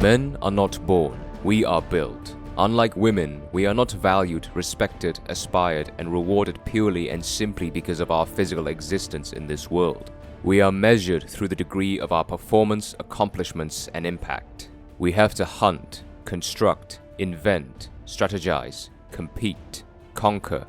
Men are not born, we are built. Unlike women, we are not valued, respected, aspired, and rewarded purely and simply because of our physical existence in this world. We are measured through the degree of our performance, accomplishments, and impact. We have to hunt, construct, invent, strategize, compete, conquer,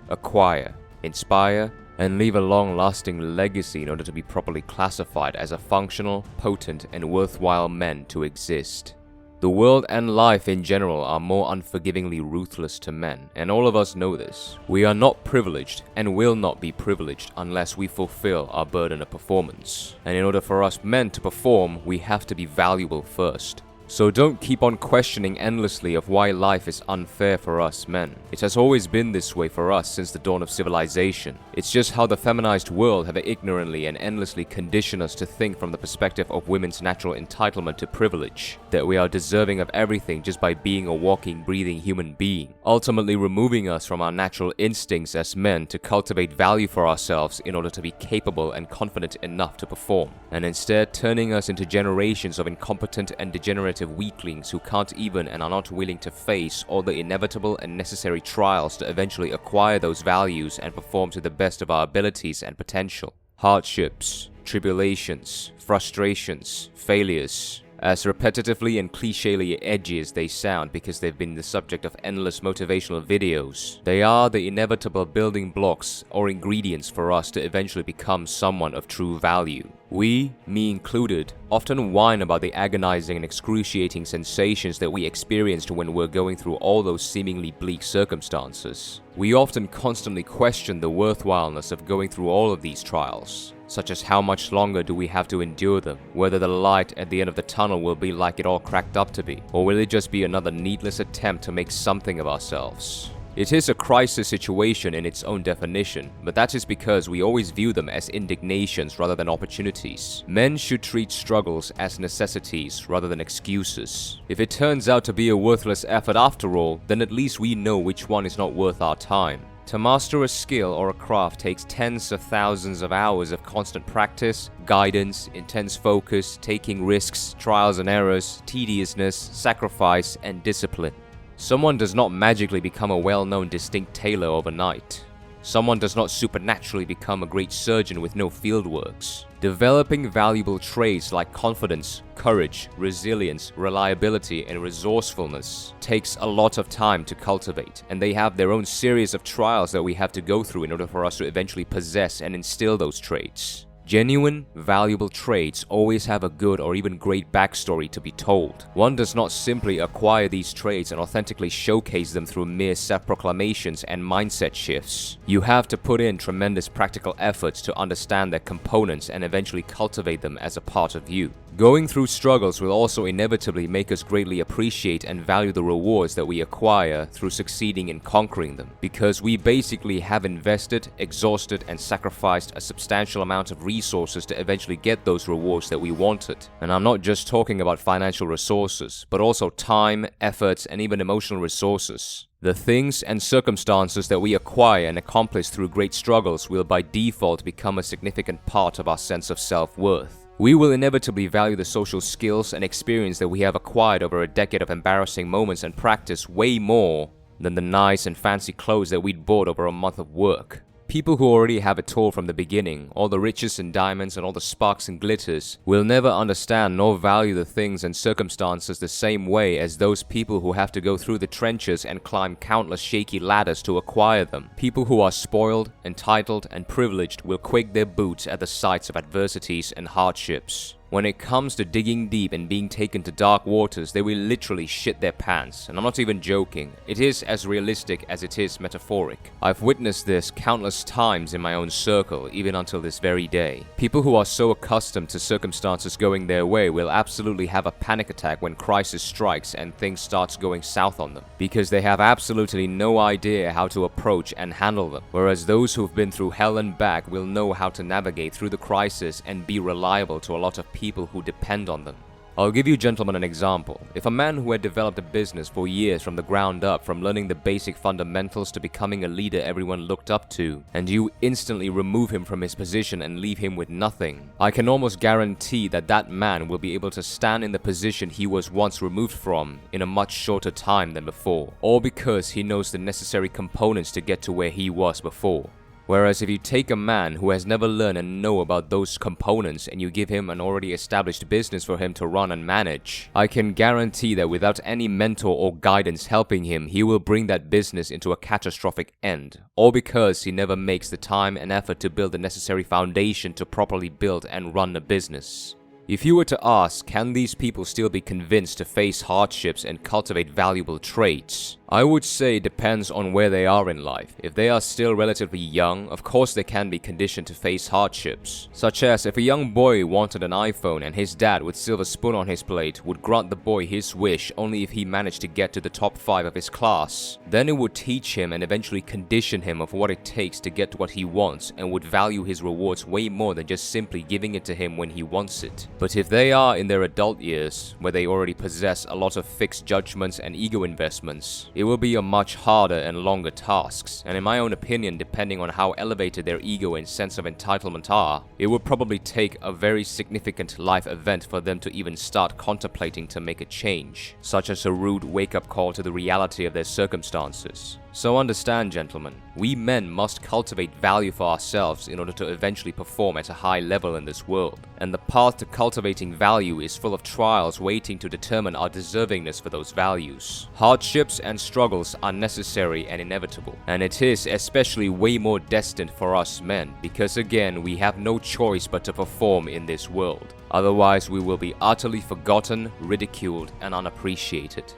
acquire, inspire, and leave a long-lasting legacy in order to be properly classified as a functional, potent, and worthwhile men to exist. The world and life in general are more unforgivingly ruthless to men, and all of us know this. We are not privileged and will not be privileged unless we fulfill our burden of performance. And in order for us men to perform, we have to be valuable first. So don't keep on questioning endlessly of why life is unfair for us men. It has always been this way for us since the dawn of civilization. It's just how the feminized world have ignorantly and endlessly conditioned us to think from the perspective of women's natural entitlement to privilege, that we are deserving of everything just by being a walking, breathing human being, ultimately removing us from our natural instincts as men to cultivate value for ourselves in order to be capable and confident enough to perform, and instead turning us into generations of incompetent and degenerate weaklings who can't even and are not willing to face all the inevitable and necessary trials to eventually acquire those values and perform to the best of our abilities and potential. Hardships, tribulations, frustrations, failures, as repetitively and clichély edgy as they sound because they've been the subject of endless motivational videos, they are the inevitable building blocks or ingredients for us to eventually become someone of true value. We, me included, often whine about the agonizing and excruciating sensations that we experienced when we're going through all those seemingly bleak circumstances. We often constantly question the worthwhileness of going through all of these trials, such as how much longer do we have to endure them, whether the light at the end of the tunnel will be like it all cracked up to be, or will it just be another needless attempt to make something of ourselves. It is a crisis situation in its own definition, but that is because we always view them as indignations rather than opportunities. Men should treat struggles as necessities rather than excuses. If it turns out to be a worthless effort after all, then at least we know which one is not worth our time. To master a skill or a craft takes tens of thousands of hours of constant practice, guidance, intense focus, taking risks, trials and errors, tediousness, sacrifice, and discipline. Someone does not magically become a well-known distinct tailor overnight. Someone does not supernaturally become a great surgeon with no fieldworks. Developing valuable traits like confidence, courage, resilience, reliability, and resourcefulness takes a lot of time to cultivate, and they have their own series of trials that we have to go through in order for us to eventually possess and instill those traits. Genuine, valuable traits always have a good or even great backstory to be told. One does not simply acquire these traits and authentically showcase them through mere self-proclamations and mindset shifts. You have to put in tremendous practical efforts to understand their components and eventually cultivate them as a part of you. Going through struggles will also inevitably make us greatly appreciate and value the rewards that we acquire through succeeding in conquering them, because we basically have invested, exhausted, and sacrificed a substantial amount of resources to eventually get those rewards that we wanted. And I'm not just talking about financial resources, but also time, efforts, and even emotional resources. The things and circumstances that we acquire and accomplish through great struggles will by default become a significant part of our sense of self-worth. We will inevitably value the social skills and experience that we have acquired over a decade of embarrassing moments and practice way more than the nice and fancy clothes that we'd bought over a month of work. People who already have it all from the beginning, all the riches and diamonds and all the sparks and glitters, will never understand nor value the things and circumstances the same way as those people who have to go through the trenches and climb countless shaky ladders to acquire them. People who are spoiled, entitled, and privileged will quake their boots at the sights of adversities and hardships. When it comes to digging deep and being taken to dark waters, they will literally shit their pants. And I'm not even joking. It is as realistic as it is metaphoric. I've witnessed this countless times in my own circle, even until this very day. People who are so accustomed to circumstances going their way will absolutely have a panic attack when crisis strikes and things starts going south on them, because they have absolutely no idea how to approach and handle them. Whereas those who've been through hell and back will know how to navigate through the crisis and be reliable to a lot of people who depend on them. I'll give you gentlemen an example. If a man who had developed a business for years from the ground up, from learning the basic fundamentals to becoming a leader everyone looked up to, and you instantly remove him from his position and leave him with nothing, I can almost guarantee that that man will be able to stand in the position he was once removed from in a much shorter time than before, all because he knows the necessary components to get to where he was before. Whereas if you take a man who has never learned and know about those components and you give him an already established business for him to run and manage, I can guarantee that without any mentor or guidance helping him, he will bring that business into a catastrophic end, all because he never makes the time and effort to build the necessary foundation to properly build and run a business. If you were to ask, can these people still be convinced to face hardships and cultivate valuable traits? I would say it depends on where they are in life. If they are still relatively young, of course they can be conditioned to face hardships. Such as if a young boy wanted an iPhone and his dad with silver spoon on his plate would grant the boy his wish only if he managed to get to the top 5 of his class. Then it would teach him and eventually condition him of what it takes to get what he wants and would value his rewards way more than just simply giving it to him when he wants it. But if they are in their adult years, where they already possess a lot of fixed judgments and ego investments, it will be a much harder and longer tasks, and in my own opinion, depending on how elevated their ego and sense of entitlement are, it would probably take a very significant life event for them to even start contemplating to make a change, such as a rude wake-up call to the reality of their circumstances. So understand, gentlemen, we men must cultivate value for ourselves in order to eventually perform at a high level in this world, and the path to cultivating value is full of trials waiting to determine our deservingness for those values. Hardships and struggles are necessary and inevitable, and it is especially way more destined for us men, because again, we have no choice but to perform in this world. Otherwise, we will be utterly forgotten, ridiculed, and unappreciated.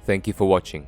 Thank you for watching.